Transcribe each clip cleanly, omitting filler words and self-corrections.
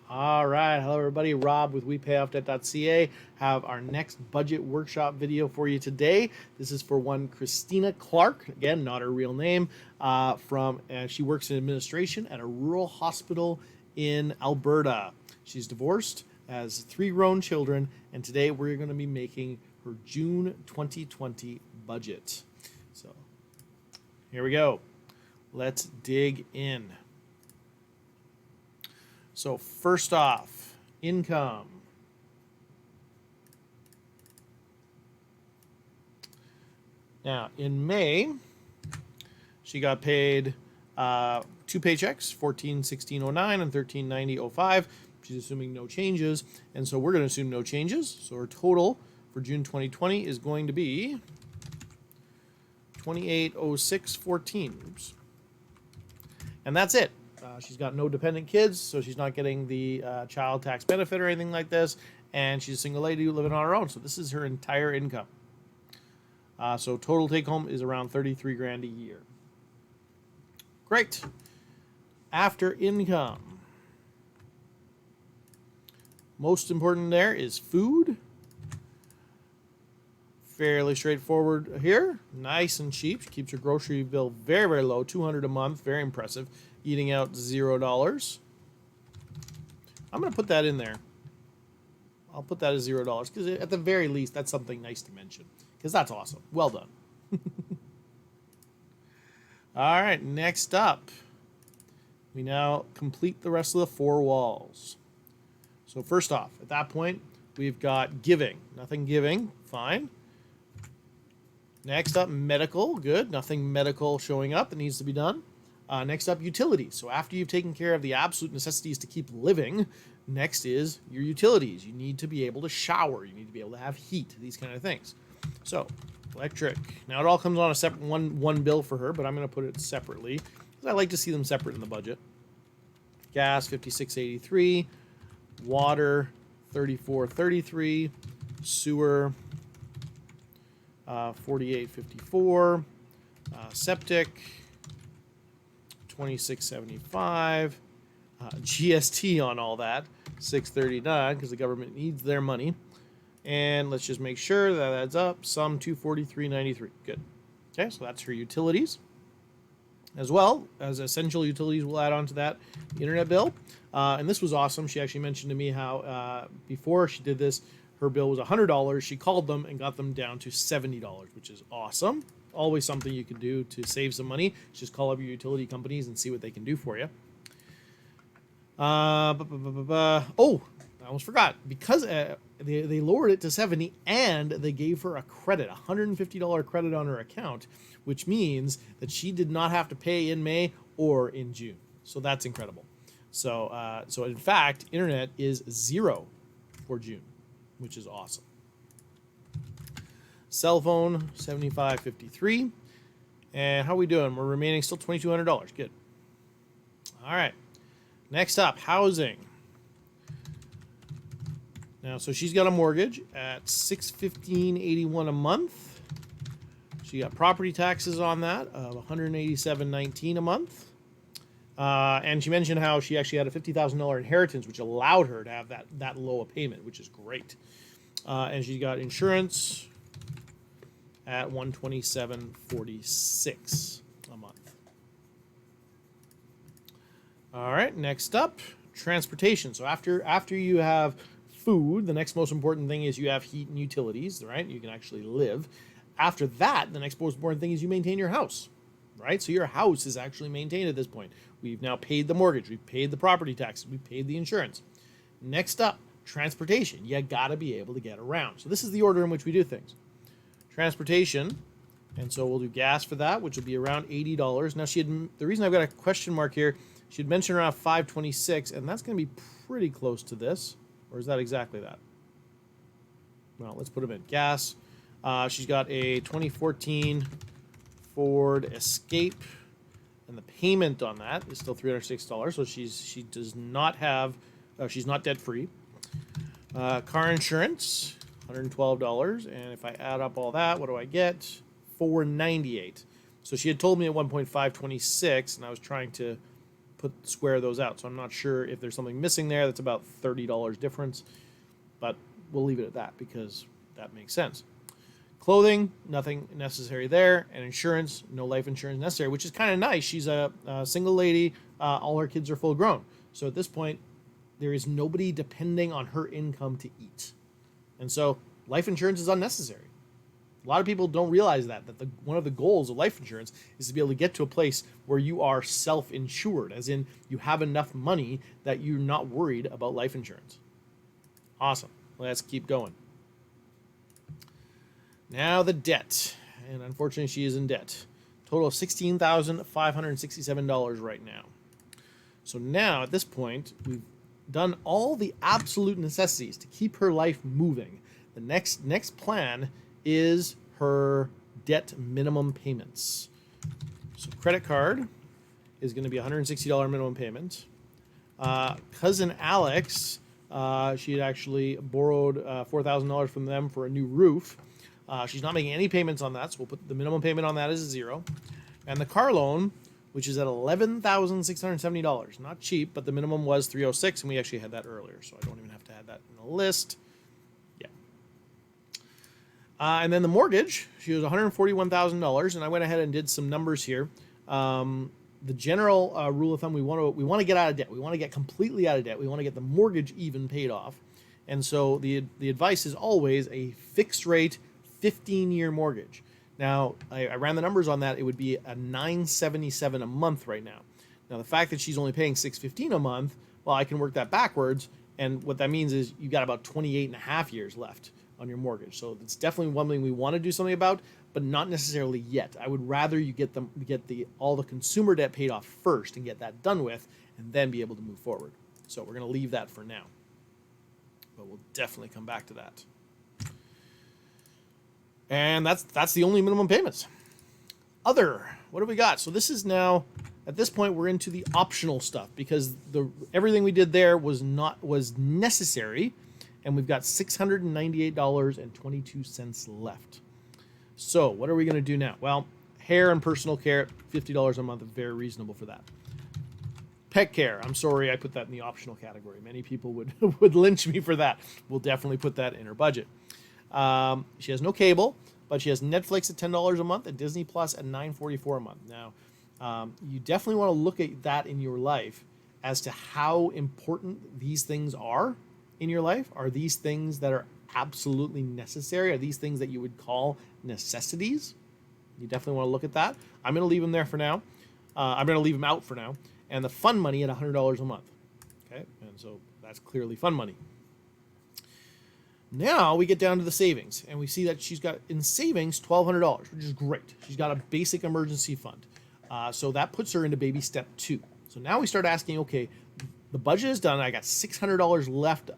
All right, hello everybody. Rob with WePayOffDebt.ca have our next budget workshop video for you today. This is for one Kristina Clark, again, not her real name. She works in administration at a rural hospital in Alberta. She's divorced, has 3 grown children, and today we're going to be making her June 2020 budget. So here we go. Let's dig in. So first off, income. Now, in May, she got paid 2 paychecks, 141609 and 139005. She's assuming no changes, and so we're going to assume no changes. So her total for June 2020 is going to be 280614. Oops. And that's it. She's got no dependent kids, so she's not getting the child tax benefit or anything like this. And she's a single lady living on her own, so this is her entire income. So total take home is around 33 grand a year. Great. After income, most important there is food. Fairly straightforward here. Nice and cheap. She keeps her grocery bill very, very low. $200 a month. Very impressive. Eating out $0. I'm going to put that in there. I'll put that as $0 because at the very least, that's something nice to mention because that's awesome. Well done. All right, next up, we now complete the rest of the 4 walls. So first off, at that point, we've got giving. Nothing giving. Fine. Next up, medical. Good. Nothing medical showing up that needs to be done. Next up, utilities. So after you've taken care of the absolute necessities to keep living, next is your utilities. You need to be able to shower. You need to be able to have heat, these kind of things. So electric. Now it all comes on a separate one bill for her, but I'm going to put it separately because I like to see them separate in the budget. Gas, $56.83. Water, $34.33. Sewer, $48.54. Septic, $26.75. GST on all that, $6.39, because the government needs their money. And let's just make sure that adds up. Sum $243.93. Good. Okay, so that's her utilities. As well as essential utilities, we'll add on to that internet bill. And this was awesome. She actually mentioned to me how before she did this, her bill was $100. She called them and got them down to $70, which is awesome. Always something you can do to save some money. Just call up your utility companies and see what they can do for you. Oh, I almost forgot. Because they lowered it to 70 and they gave her a credit, $150 credit on her account, which means that she did not have to pay in May or in June. So that's incredible. So in fact, internet is $0 for June, which is awesome. Cell phone, $75.53. And how are we doing? We're remaining still $2,200. Good. All right. Next up, housing. Now, so she's got a mortgage at $615.81 a month. She got property taxes on that of $187.19 a month. And she mentioned how she actually had a $50,000 inheritance, which allowed her to have that low a payment, which is great. And she got insurance at $127.46 a month. All right, next up, transportation. So after you have food, the next most important thing is you have heat and utilities, right? You can actually live. After that, the next most important thing is you maintain your house, right? So your house is actually maintained at this point. We've now paid the mortgage, we've paid the property taxes, we've paid the insurance. Next up, transportation. You gotta be able to get around. So this is the order in which we do things. Transportation, and so we'll do gas for that, which will be around $80. Now the reason I've got a question mark here, she had mentioned around $5.26, and that's going to be pretty close to this, or is that exactly that? Well, let's put them in. Gas. She's got a 2014 Ford Escape, and the payment on that is still $306. So she does not have, she's not debt free. Car insurance, $112, and if I add up all that, what do I get? $498. So she had told me at one point $526, and I was trying to square those out. So I'm not sure if there's something missing there. That's about $30 difference, but we'll leave it at that because that makes sense. Clothing, nothing necessary there, and insurance, no life insurance necessary, which is kind of nice. She's a single lady. All her kids are full grown. So at this point, there is nobody depending on her income to eat. And so life insurance is unnecessary. A lot of people don't realize that one of the goals of life insurance is to be able to get to a place where you are self-insured, as in you have enough money that you're not worried about life insurance. Awesome. Let's keep going. Now the debt. And unfortunately, she is in debt. Total of $16,567 right now. So now, at this point, we've done all the absolute necessities to keep her life moving. The next plan is her debt minimum payments. So credit card is going to be $160 minimum payment. Cousin Alex, she had actually borrowed $4,000 from them for a new roof. She's not making any payments on that, so we'll put the minimum payment on that as $0. And the car loan, which is at $11,670. Not cheap, but the minimum was $306, and we actually had that earlier, so I don't even have to add that in the list. Yeah. And then the mortgage, she was $141,000, and I went ahead and did some numbers here. The general rule of thumb, we want to get out of debt. We want to get completely out of debt. We want to get the mortgage even paid off. And so the advice is always a fixed rate 15-year mortgage. Now, I ran the numbers on that. It would be a $977 a month right now. Now, the fact that she's only paying $615 a month, well, I can work that backwards. And what that means is you got about 28 and a half years left on your mortgage. So it's definitely one thing we want to do something about, but not necessarily yet. I would rather you get all the consumer debt paid off first and get that done with, and then be able to move forward. So we're going to leave that for now. But we'll definitely come back to that. And that's the only minimum payments. Other, what do we got? So this is now, at this point, we're into the optional stuff because everything we did there was necessary, and we've got $698.22 left. So what are we going to do now? Well, hair and personal care, $50 a month is very reasonable for that. Pet care, I'm sorry I put that in the optional category. Many people would lynch me for that. We'll definitely put that in her budget. She has no cable, but she has Netflix at $10 a month and Disney Plus at $9.44 a month. Now, you definitely want to look at that in your life as to how important these things are in your life. Are these things that are absolutely necessary? Are these things that you would call necessities? You definitely want to look at that. I'm going to leave them there for now. I'm going to leave them out for now. And the fun money at $100 a month. Okay, and so that's clearly fun money. Now we get down to the savings, and we see that she's got in savings $1,200, which is great. She's got a basic emergency fund. So that puts her into baby step 2. So now we start asking, okay, the budget is done. I got $600 left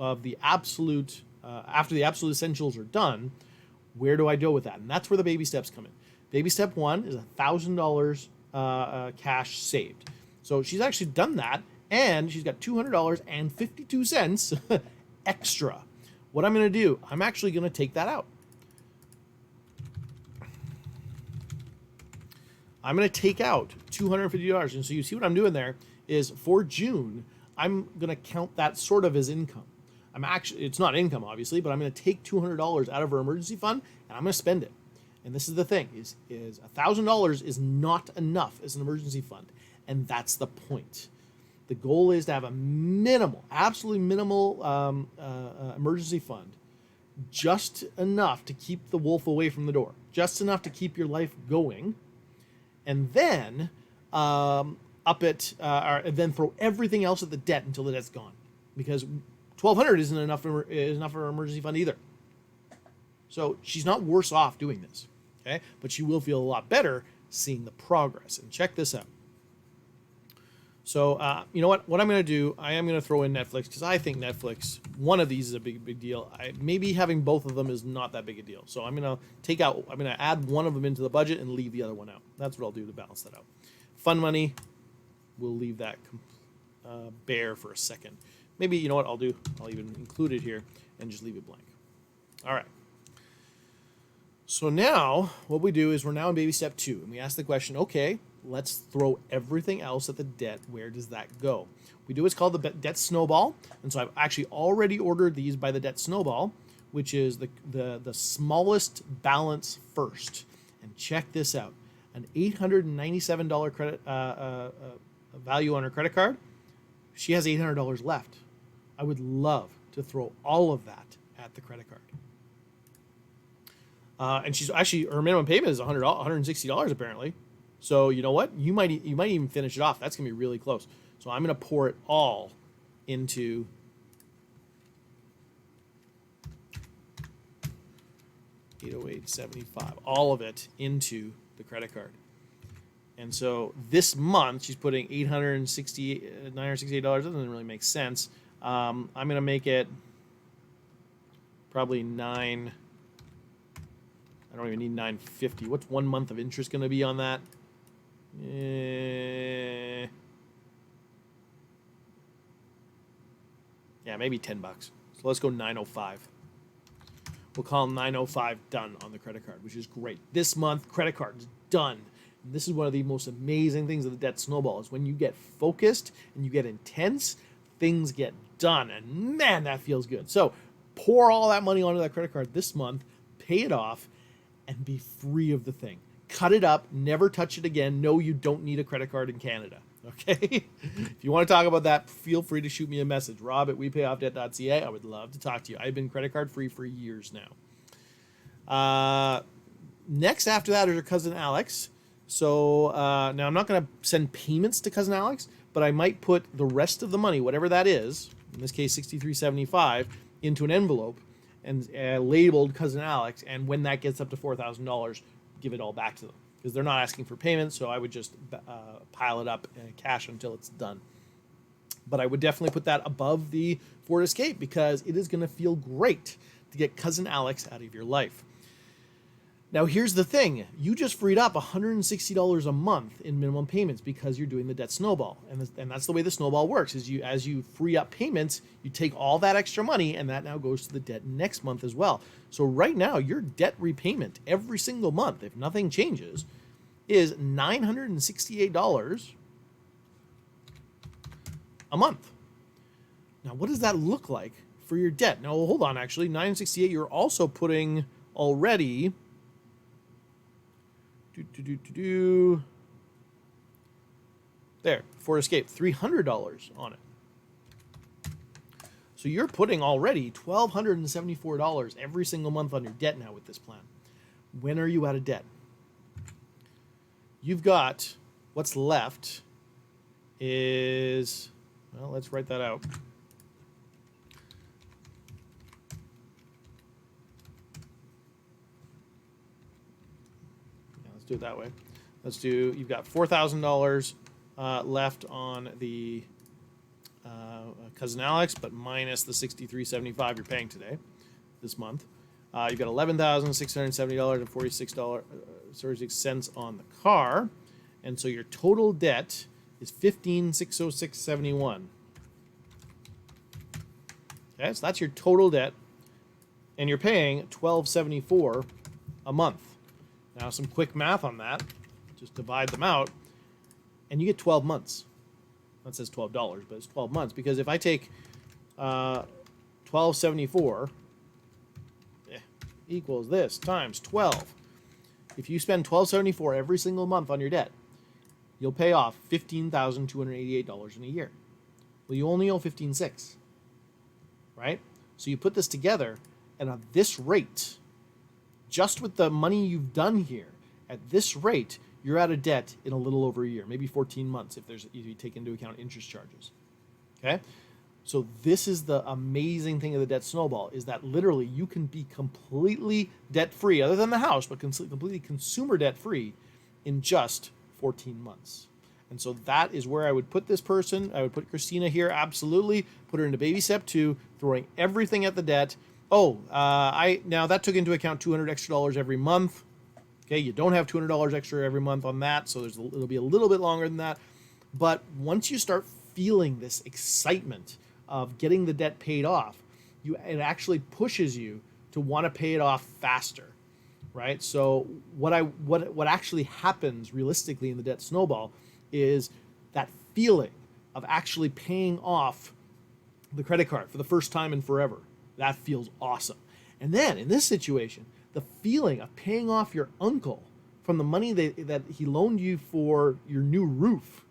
of the absolute, after the absolute essentials are done. Where do I go with that? And that's where the baby steps come in. Baby step 1 is $1,000 cash saved. So she's actually done that, and she's got $200.52 extra. What I'm going to do, I'm actually going to take that out. I'm going to take out $250. And so you see what I'm doing there is for June, I'm going to count that sort of as income. It's not income, obviously, but I'm going to take $200 out of her emergency fund, and I'm going to spend it. And this is the thing, is $1,000 is not enough as an emergency fund. And that's the point. The goal is to have a absolutely minimal emergency fund, just enough to keep the wolf away from the door, just enough to keep your life going, and then then throw everything else at the debt until the debt's gone, because $1,200 isn't enough for her emergency fund either. So she's not worse off doing this, okay? But she will feel a lot better seeing the progress. And check this out. So, you know what? What I'm going to do, I am going to throw in Netflix because I think Netflix, one of these is a big deal. Maybe having both of them is not that big a deal. So I'm going to add one of them into the budget and leave the other one out. That's what I'll do to balance that out. Fun money, we'll leave that bare for a second. Maybe, you know what I'll do? I'll even include it here and just leave it blank. All right. So now what we do is we're now in baby step 2, and we ask the question, okay, let's throw everything else at the debt. Where does that go? We do what's called the debt snowball. And so I've actually already ordered these by the debt snowball, which is the smallest balance first. And check this out. An $897 credit value on her credit card. She has $800 left. I would love to throw all of that at the credit card. And she's actually, her minimum payment is $160 apparently. So you know what? You might even finish it off. That's gonna be really close. So I'm gonna pour it all into $808.75. All of it into the credit card. And so this month she's putting $968. Doesn't really make sense. I'm gonna make it probably I don't even need $950. What's 1 month of interest going to be on that? Yeah, maybe $10. So let's go $905. We'll call $905 done on the credit card, which is great. This month, credit card is done. And this is one of the most amazing things of the debt snowball is when you get focused and you get intense, things get done. And man, that feels good. So pour all that money onto that credit card this month, pay it off, and be free of the thing. Cut it up, never touch it again. No, you don't need a credit card in Canada, okay? If you want to talk about that, feel free to shoot me a message, rob@wepayoffdebt.ca. I would love to talk to you. I've been credit card free for years now. Next after that is her cousin Alex. So now I'm not going to send payments to cousin Alex, but I might put the rest of the money, whatever that is, in this case $63.75, into an envelope and labeled cousin Alex, and when that gets up to $4,000, give it all back to them because they're not asking for payment. So I would just pile it up in cash until it's done. But I would definitely put that above the Ford Escape because it is going to feel great to get cousin Alex out of your life. Now here's the thing, you just freed up $160 a month in minimum payments because you're doing the debt snowball. And that's the way the snowball works, is as you free up payments, you take all that extra money and that now goes to the debt next month as well. So right now, your debt repayment every single month, if nothing changes, is $968 a month. Now what does that look like for your debt? Now hold on, actually, $968, you're also putting already... There, Ford Escape, $300 on it. So you're putting already $1,274 every single month on your debt now with this plan. When are you out of debt? You've got, what's left is, well, let's write that out. Do it that way. You've got $4,000 left on the cousin Alex, but minus the $63.75 you're paying today, this month. You've got $11,670.46 on the car, and so your total debt is $15,606.71. Okay, so that's your total debt, and you're paying $1,274 a month. Now, some quick math on that. Just divide them out, and you get 12 months. That says $12, but it's 12 months because if I take $1,274 equals this times 12. If you spend $1,274 every single month on your debt, you'll pay off $15,288 in a year. Well, you only owe $15,600, right? So you put this together, and at this rate, just with the money you've done here, at this rate, you're out of debt in a little over a year, maybe 14 months if you take into account interest charges. Okay? So this is the amazing thing of the debt snowball, is that literally you can be completely debt-free, other than the house, but completely consumer debt-free in just 14 months. And so that is where I would put this person. I would put Kristina here, absolutely. Put her into baby step 2, throwing everything at the debt. Oh, now that took into account $200 extra every month. Okay, you don't have $200 extra every month on that, so it'll be a little bit longer than that. But once you start feeling this excitement of getting the debt paid off, it actually pushes you to want to pay it off faster, right? So what actually happens realistically in the debt snowball is that feeling of actually paying off the credit card for the first time in forever. That feels awesome. And then in this situation, the feeling of paying off your uncle from the money that he loaned you for your new roof.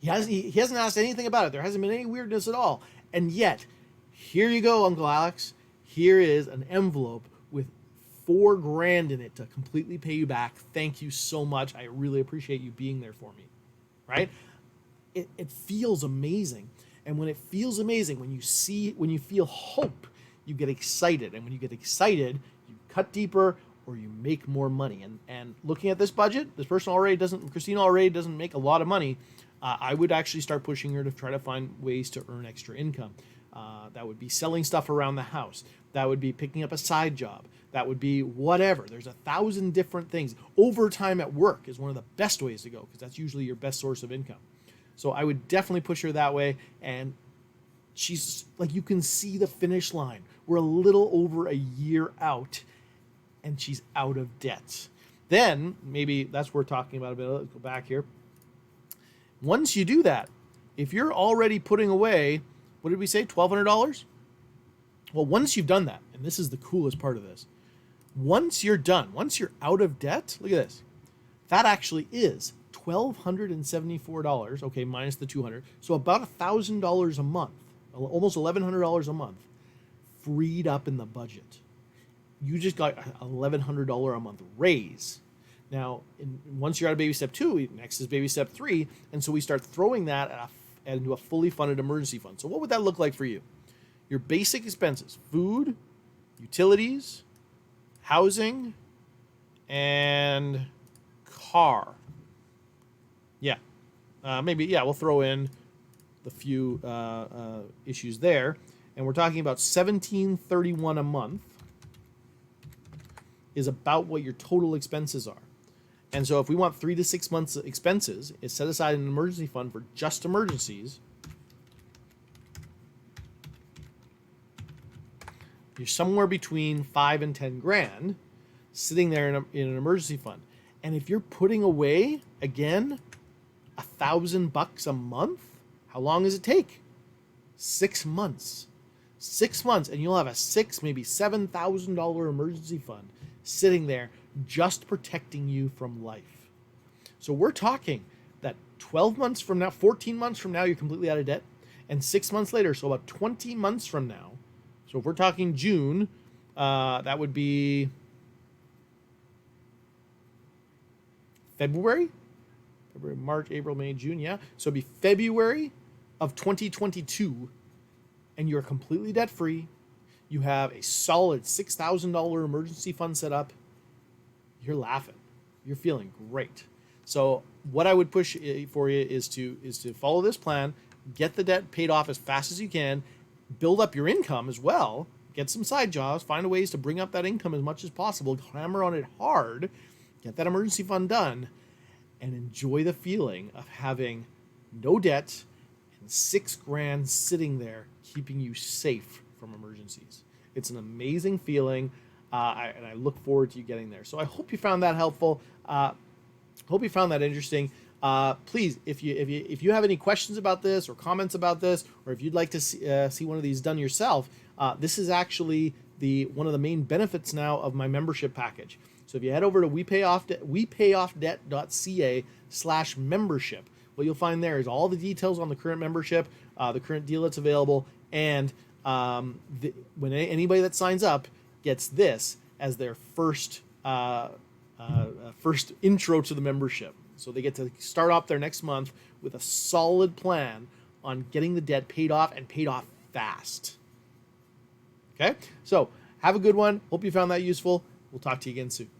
He hasn't asked anything about it. There hasn't been any weirdness at all. And yet, here you go, Uncle Alex. Here is an envelope with $4,000 in it to completely pay you back. Thank you so much. I really appreciate you being there for me. Right? It feels amazing. And when it feels amazing, when you feel hope, you get excited. And when you get excited, you cut deeper or you make more money. And looking at this budget, Kristina already doesn't make a lot of money. I would actually start pushing her to try to find ways to earn extra income. That would be selling stuff around the house. That would be picking up a side job. That would be whatever. There's 1,000 different things. Overtime at work is one of the best ways to go because that's usually your best source of income. So I would definitely push her that way. And she's like, you can see the finish line. We're a little over a year out and she's out of debt. Then maybe that's what we're talking about a bit. Let's go back here. Once you do that, if you're already putting away, what did we say, $1,200? Well, once you've done that, and this is the coolest part of this, once you're done, once you're out of debt, look at this. That actually is $1,274, okay, minus the $200. So about $1,000 a month, almost $1,100 a month, freed up in the budget. You just got a $1,100 a month raise. Now, once you're out of baby step 2, next is baby step 3, and so we start throwing that into a fully funded emergency fund. So what would that look like for you? Your basic expenses: food, utilities, housing, and car. Yeah, we'll throw in the few issues there, and we're talking about $1,731 a month is about what your total expenses are. And so if we want 3 to 6 months of expenses, it's set aside an emergency fund for just emergencies. You're somewhere between $5,000 and $10,000 sitting there in an emergency fund. And if you're putting away, again, $1,000 a month, how long does it take? 6 months. 6 months, and you'll have a maybe $7,000 emergency fund sitting there just protecting you from life. So we're talking that 12 months from now, 14 months from now, you're completely out of debt. And 6 months later, so about 20 months from now, so if we're talking June, that would be February, March, April, May, June, yeah. So it'd be February of 2022, and you're completely debt-free. You have a solid $6,000 emergency fund set up. You're laughing. You're feeling great. So what I would push for you is to follow this plan, get the debt paid off as fast as you can, build up your income as well, get some side jobs, find ways to bring up that income as much as possible, hammer on it hard, get that emergency fund done, and enjoy the feeling of having no debt and $6,000 sitting there keeping you safe from emergencies. It's an amazing feeling, and I look forward to you getting there. So I hope you found that helpful. Hope you found that interesting. Please, if you have any questions about this or comments about this, or if you'd like to see one of these done yourself, this is actually one of the main benefits now of my membership package. So if you head over to wepayoffdebt.ca/membership, what you'll find there is all the details on the current membership, the current deal that's available, and when anybody that signs up gets this as their first intro to the membership. So they get to start off their next month with a solid plan on getting the debt paid off and paid off fast. Okay? So have a good one. Hope you found that useful. We'll talk to you again soon.